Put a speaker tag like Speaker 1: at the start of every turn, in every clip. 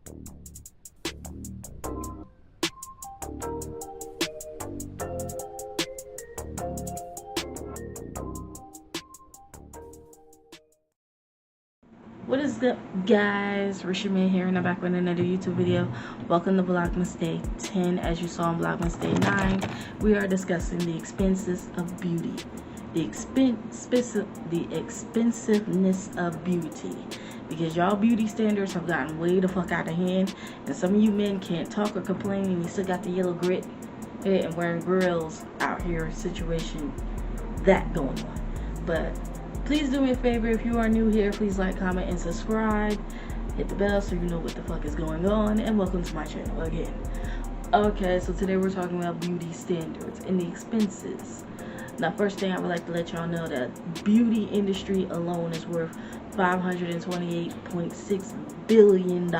Speaker 1: What is up, guys? Rishaman here, and I'm back with another YouTube video. Welcome to Vlogmas Day 10. As you saw on Vlogmas Day 9, we are discussing the expenses of beauty, the expensiveness of beauty, because y'all beauty standards have gotten way the fuck out of hand, and some of you men can't talk or complain, and you still got the yellow grit and wearing grills out here situation that going on. But please do me a favor, if you are new here, please like, comment, and subscribe. Hit the bell so you know what the fuck is going on, and welcome to my channel again. Okay, so today we're talking about beauty standards and the expenses. Now, first thing I would like to let y'all know that beauty industry alone is worth $528.6 billion.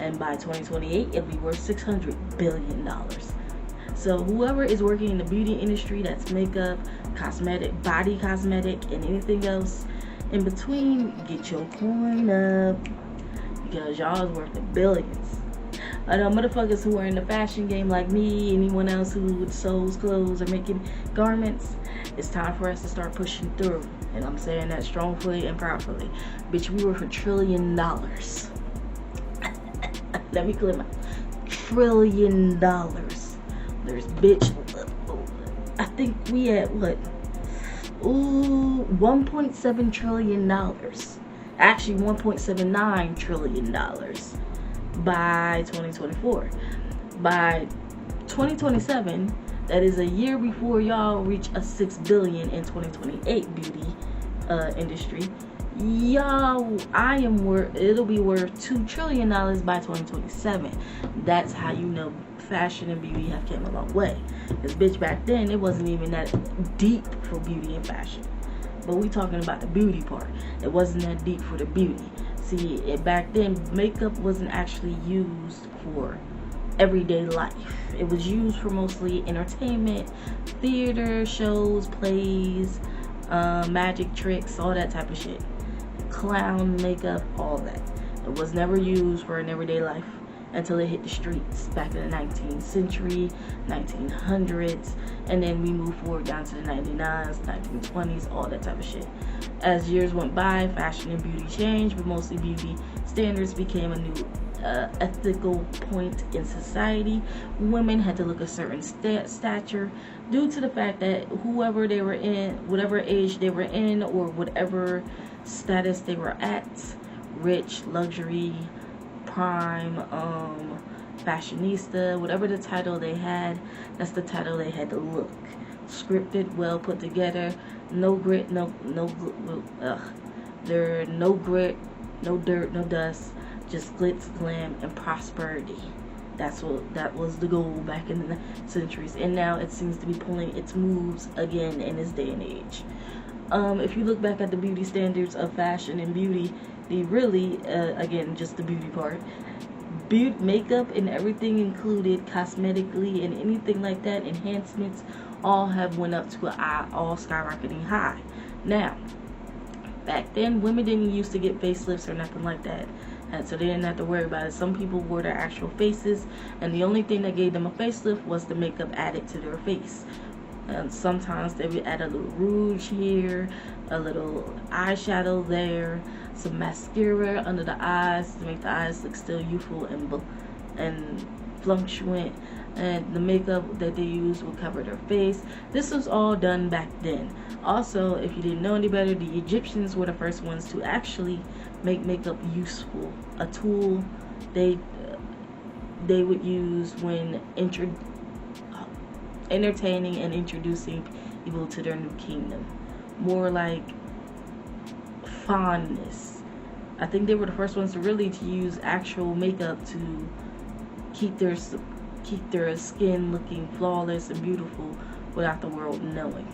Speaker 1: And by 2028, it'll be worth $600 billion. So whoever is working in the beauty industry, that's makeup, cosmetic, body cosmetic, and anything else in between, get your coin up, because y'all is worth the billions. I know motherfuckers who are in the fashion game like me, anyone else who sews clothes or making garments, it's time for us to start pushing through. And I'm saying that strongly and proudly. Bitch, we worth $1 trillion. Let me clear my $1 trillion. There's bitch, I think we at what? Ooh, $1.7 trillion. Actually, $1.79 trillion by 2024. By 2027, that is a year before y'all reach a $6 billion in 2028 beauty industry. Y'all, it'll be worth $2 trillion by 2027. That's how you know fashion and beauty have came a long way. Because bitch, back then it wasn't even that deep for beauty and fashion. But we talking about the beauty part. It wasn't that deep for the beauty. See, back then makeup wasn't actually used for everyday life. It was used for mostly entertainment, theater, shows, plays, magic tricks, all that type of shit. Clown makeup, all that. It was never used for an everyday life until it hit the streets back in the 19th century, 1900s, and then we moved forward down to the 99s, 1920s, all that type of shit. As years went by, fashion and beauty changed, but mostly beauty standards became a new ethical point in society. Women had to look a certain stature due to the fact that whoever they were in, whatever age they were in, or whatever status they were at, rich, luxury, prime, fashionista, whatever the title they had, that's the title they had to look. Scripted, well put together, no grit, no grit, no dirt, no dust, just glitz, glam, and prosperity. That was the goal back in the centuries, and now it seems to be pulling its moves again in this day and age. If you look back at the beauty standards of fashion and beauty, they really, again, just the beauty part, makeup and everything included, cosmetically and anything like that, enhancements, all have went up to all skyrocketing high. Now, back then, women didn't used to get facelifts or nothing like that, and so they didn't have to worry about it. Some people wore their actual faces, and the only thing that gave them a facelift was the makeup added to their face. And sometimes they would add a little rouge here, a little eyeshadow there, some mascara under the eyes to make the eyes look still youthful and fluctuant, and the makeup that they used would cover their face. This was all done back then. Also, if you didn't know any better, the Egyptians were the first ones to actually make makeup useful, a tool they would use when entertaining and introducing people to their new kingdom. More like fondness. I think they were the first ones to really use actual makeup to keep their skin looking flawless and beautiful without the world knowing.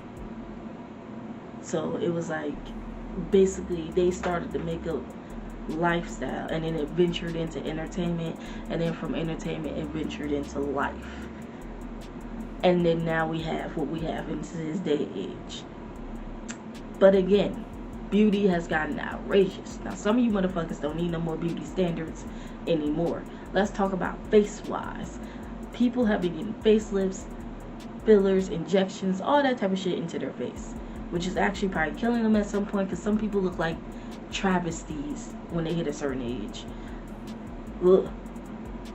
Speaker 1: So it was like, basically they started the makeup lifestyle, and then it ventured into entertainment, and then from entertainment it ventured into life. And then now we have what we have in this day and age. But again, beauty has gotten outrageous. Now, some of you motherfuckers don't need no more beauty standards anymore. Let's talk about face-wise. People have been getting facelifts, fillers, injections, all that type of shit into their face, which is actually probably killing them at some point, because some people look like travesties when they hit a certain age. Ugh.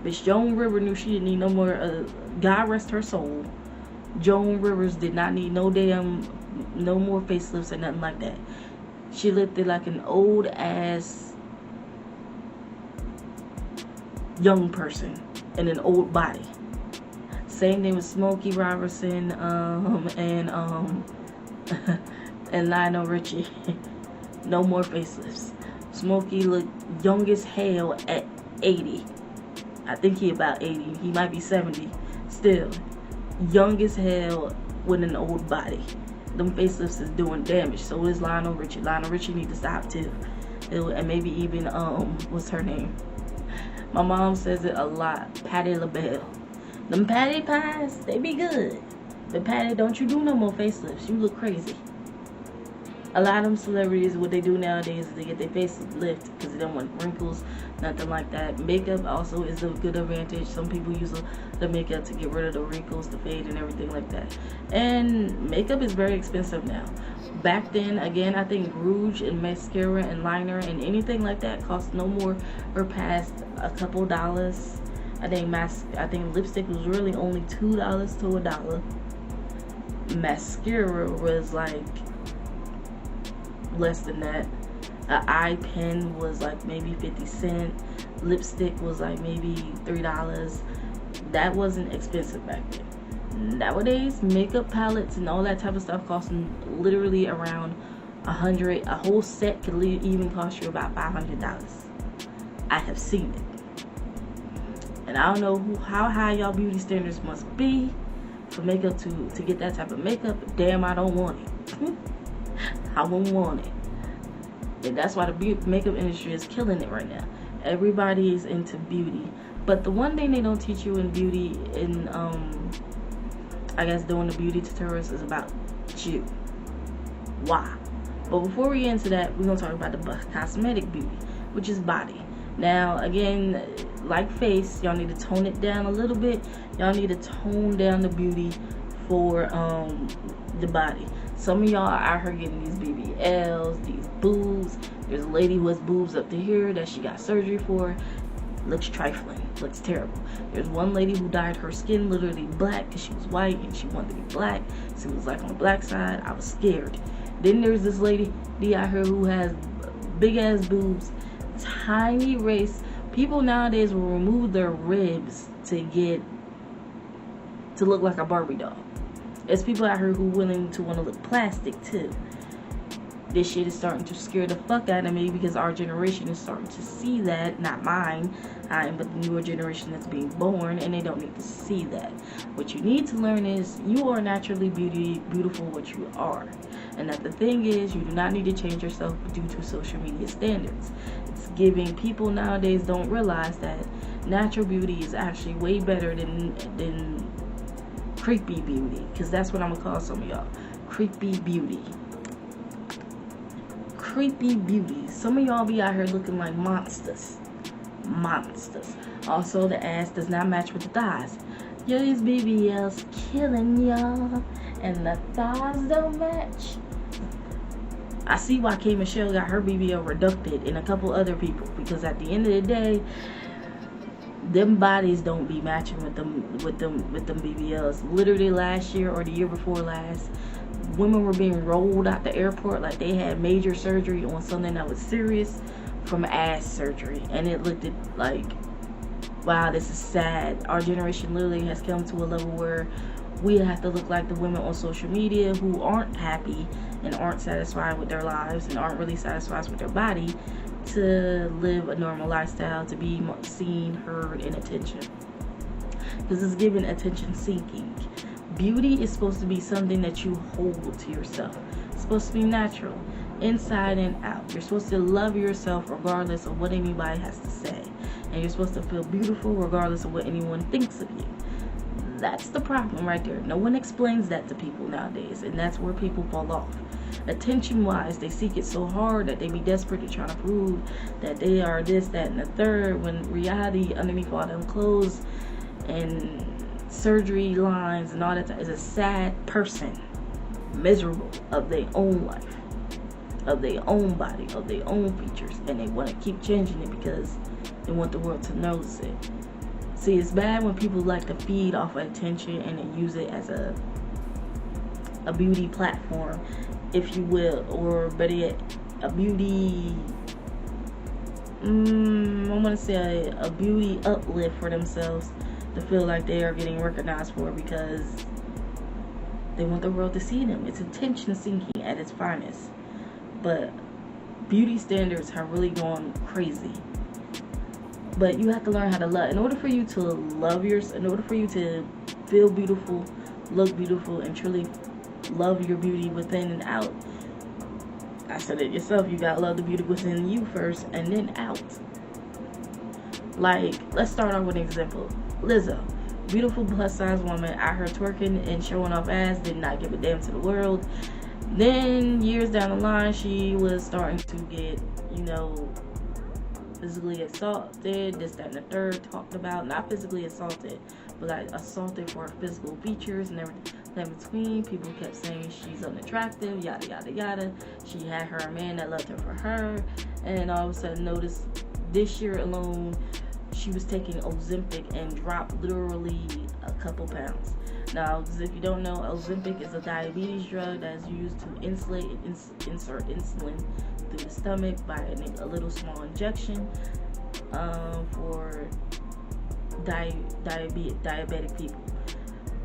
Speaker 1: Bitch, Joan Rivers knew she didn't need no more, God rest her soul. Joan Rivers did not need no more facelifts or nothing like that. She looked like an old ass young person in an old body. Same thing with Smokey Robinson and and Lionel Richie. No more facelifts. Smokey looked young as hell at 80. I think he about 80. He might be 70. Still young as hell with an old body. Them facelifts is doing damage. So is Lionel Richie. Lionel Richie need to stop too. And maybe even what's her name? My mom says it a lot. Patti LaBelle. Them Patti pies, they be good. But Patti, don't you do no more facelifts. You look crazy. A lot of them celebrities, what they do nowadays is they get their face lift because they don't want wrinkles, nothing like that. Makeup also is a good advantage. Some people use the makeup to get rid of the wrinkles, the fade, and everything like that. And makeup is very expensive now. Back then, again, I think rouge and mascara and liner and anything like that cost no more or past a couple dollars. I think lipstick was really only $2 to $1. Mascara was like less than that. An eye pen was like maybe 50 cents. Lipstick was like maybe $3. That wasn't expensive back then. Nowadays, makeup palettes and all that type of stuff costing literally around $100. A whole set could even cost you about $500. I have seen it. And I don't know how high y'all beauty standards must be for makeup to get that type of makeup. Damn, I don't want it. I won't want it. And that's why the makeup industry is killing it right now. Everybody is into beauty. But the one thing they don't teach you in beauty, in I guess doing the beauty tutorials, is about you. Why? But before we get into that, we're going to talk about the cosmetic beauty, which is body. Now, again, like face, y'all need to tone it down a little bit. Y'all need to tone down the beauty for the body. Some of y'all are out here getting these BBLs, these boobs. There's a lady who has boobs up to here that she got surgery for. Looks trifling, looks terrible. There's one lady who dyed her skin literally black because she was white and she wanted to be black. So it was like on the black side. I was scared. Then there's this lady out here who has big ass boobs, tiny waist. People nowadays will remove their ribs to look like a Barbie doll. There's people out here who willing to want to look plastic too. This shit is starting to scare the fuck out of me because our generation is starting to see that. Not mine, but the newer generation that's being born, and they don't need to see that. What you need to learn is you are naturally beautiful what you are. And that the thing is, you do not need to change yourself due to social media standards. It's giving people nowadays don't realize that natural beauty is actually way better than creepy beauty, because that's what I'm gonna call some of y'all. Creepy beauty. Creepy beauty. Some of y'all be out here looking like monsters. Monsters. Also, the ass does not match with the thighs. Yo, these BBLs killing y'all, and the thighs don't match. I see why K. Michelle got her BBL reducted and a couple other people, because at the end of the day, them bodies don't be matching with them BBLs. Literally last year or the year before last, women were being rolled out the airport like they had major surgery on something that was serious from ass surgery, and it looked like, wow, this is sad. Our generation literally has come to a level where we have to look like the women on social media who aren't happy and aren't satisfied with their lives and aren't really satisfied with their body, to live a normal lifestyle, to be seen, heard, and attention. This is giving attention seeking. Beauty is supposed to be something that you hold to yourself. It's supposed to be natural, inside and out. You're supposed to love yourself regardless of what anybody has to say. And you're supposed to feel beautiful regardless of what anyone thinks of you. That's the problem right there. No one explains that to people nowadays, and that's where people fall off. attention wise, they seek it so hard that they be desperate to try to prove that they are this, that, and the third, when reality underneath all them clothes and surgery lines and all that is a sad person, miserable of their own life, of their own body, of their own features, and they want to keep changing it because they want the world to notice it. See, it's bad when people like to feed off of attention and then use it as a beauty platform, if you will, or better yet, a beauty, I want to say a beauty uplift for themselves, to feel like they are getting recognized for it because they want the world to see them. It's attention seeking at its finest. But beauty standards have really gone crazy. But you have to learn how to love. In order for you to love yourself, in order for you to feel beautiful, look beautiful, and truly love your beauty within and out, I said it yourself, you gotta love the beauty within you first and then out. Like, let's start off with an example. Lizzo, beautiful plus size woman, out here twerking and showing off ass, did not give a damn to the world. Then years down the line, she was starting to get, physically assaulted, this, that, and the third, talked about, not physically assaulted, but like assaulted for her physical features and everything in between. People kept saying she's unattractive, yada, yada, yada. She had her man that loved her for her, and all of a sudden notice this year alone, she was taking Ozempic and dropped literally a couple pounds. Now, if you don't know, Ozempic is a diabetes drug that is used to insert insulin through the stomach by a little small injection for diabetic people.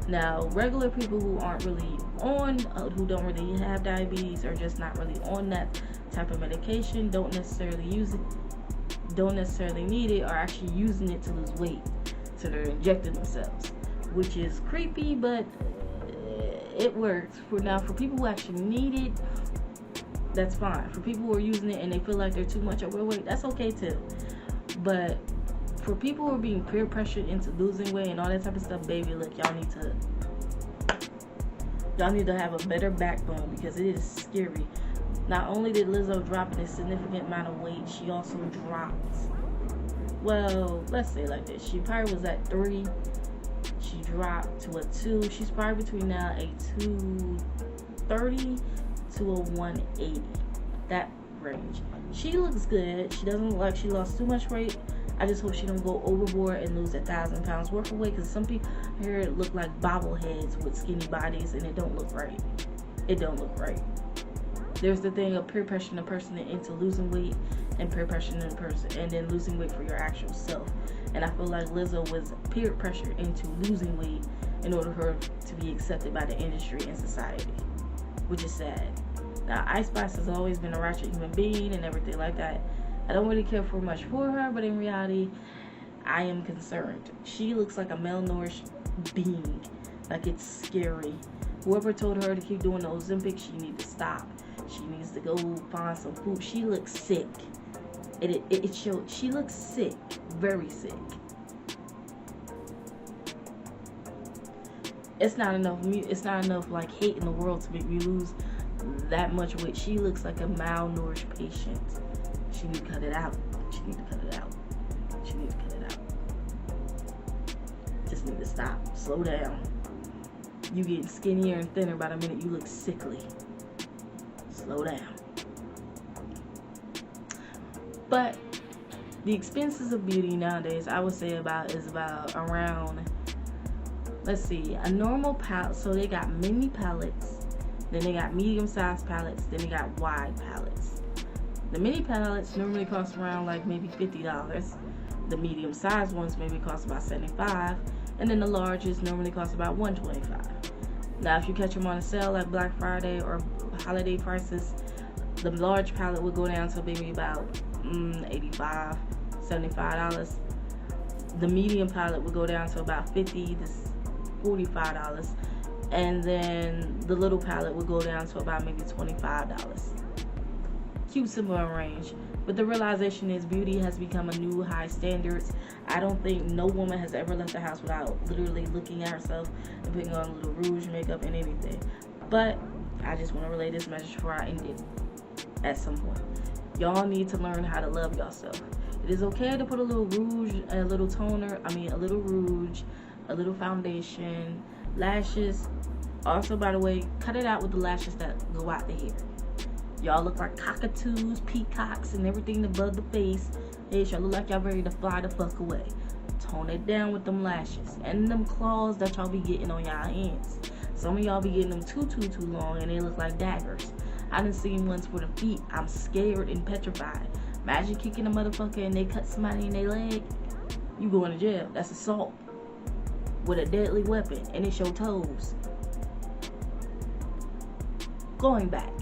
Speaker 1: Now, regular people who aren't really on, who don't really have diabetes, or just not really on that type of medication, don't necessarily use it, don't necessarily need it, or actually using it to lose weight. So they're injecting themselves, which is creepy, but it works. For people who actually need it, that's fine. For people who are using it and they feel like they're too much overweight, that's okay too. But for people who are being peer pressured into losing weight and all that type of stuff, baby, look, y'all need to have a better backbone, because it is scary. Not only did Lizzo drop a significant amount of weight, she also dropped, well, let's say like this, she probably was at 3, she dropped to a 2, she's probably between now a 230 to a 180, that range. She looks good. She doesn't look like she lost too much weight. I just hope she don't go overboard and lose 1,000 pounds worth of weight, because some people here look like bobbleheads with skinny bodies, and it don't look right. It don't look right. There's the thing of peer pressuring a person into losing weight, and peer pressuring a person and then losing weight for your actual self. And I feel like Lizzo was peer pressured into losing weight in order for her to be accepted by the industry and society, which is sad. Now, Ice Spice has always been a ratchet human being and everything like that. I don't really care for much for her, but in reality, I am concerned. She looks like a malnourished being. Like, it's scary. Whoever told her to keep doing the Ozempic, she needs to stop. She needs to go find some food. She looks sick. It showed. She looks sick. Very sick. It's not enough like hate in the world to make me lose that much weight. She looks like a malnourished patient. She need to cut it out. She need to cut it out. She need to cut it out. Just need to stop. Slow down. You getting skinnier and thinner by the minute. You look sickly. Slow down. But the expenses of beauty nowadays, I would say is about around, let's see, a normal palette. So they got mini palettes, then they got medium-sized palettes, then they got wide palettes. The mini palettes normally cost around like maybe $50. The medium-sized ones maybe cost about $75, and then the largest normally cost about $125. Now, if you catch them on a sale like Black Friday or holiday prices, the large palette would go down to maybe about $85, $75. The medium palette would go down to about $50 to $45, and then the little palette would go down to about maybe $25. Cute, simple, and range. But the realization is beauty has become a new high standards. I don't think no woman has ever left the house without literally looking at herself and putting on a little rouge, makeup, and anything. But I just want to relay this message before I end it at some point. Y'all need to learn how to love yourself. It is okay to put a little rouge, a little toner, a little rouge, a little foundation, lashes. Also, by the way, cut it out with the lashes that go out the hair. Y'all look like cockatoos, peacocks, and everything above the face. Y'all look like y'all ready to fly the fuck away. Tone it down with them lashes and them claws that y'all be getting on y'all hands. Some of y'all be getting them too long, and they look like daggers. I done seen ones for the feet. I'm scared and petrified. Imagine kicking a motherfucker and they cut somebody in their leg. You going to jail. That's assault with a deadly weapon, and it's your toes. Going back.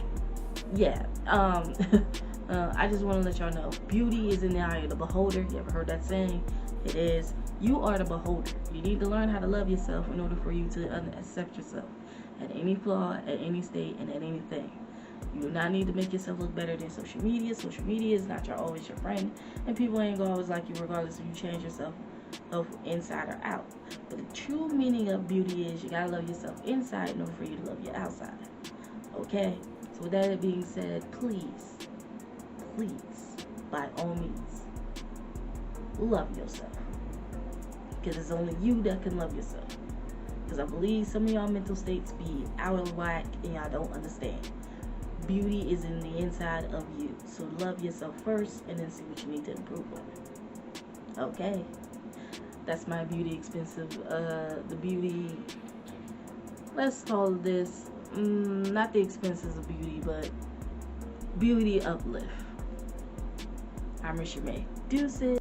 Speaker 1: Yeah. I just want to let y'all know, beauty is in the eye of the beholder. You ever heard that saying? It is. You are the beholder. You need to learn how to love yourself in order for you to accept yourself at any flaw, at any state, and at anything. You do not need to make yourself look better than social media. Social media is not always your friend, and people ain't gonna always like you regardless if you change yourself of inside or out. But the true meaning of beauty is you gotta love yourself inside in order for you to love your outside. Okay? So with that being said, please, by all means, love yourself. Because it's only you that can love yourself. Because I believe some of y'all mental states be out of whack and y'all don't understand. Beauty is in the inside of you. So love yourself first and then see what you need to improve on. Okay? That's my beauty expensive, the beauty, let's call this, not the expenses of beauty, but beauty uplift. I'm Risha May. Deuces.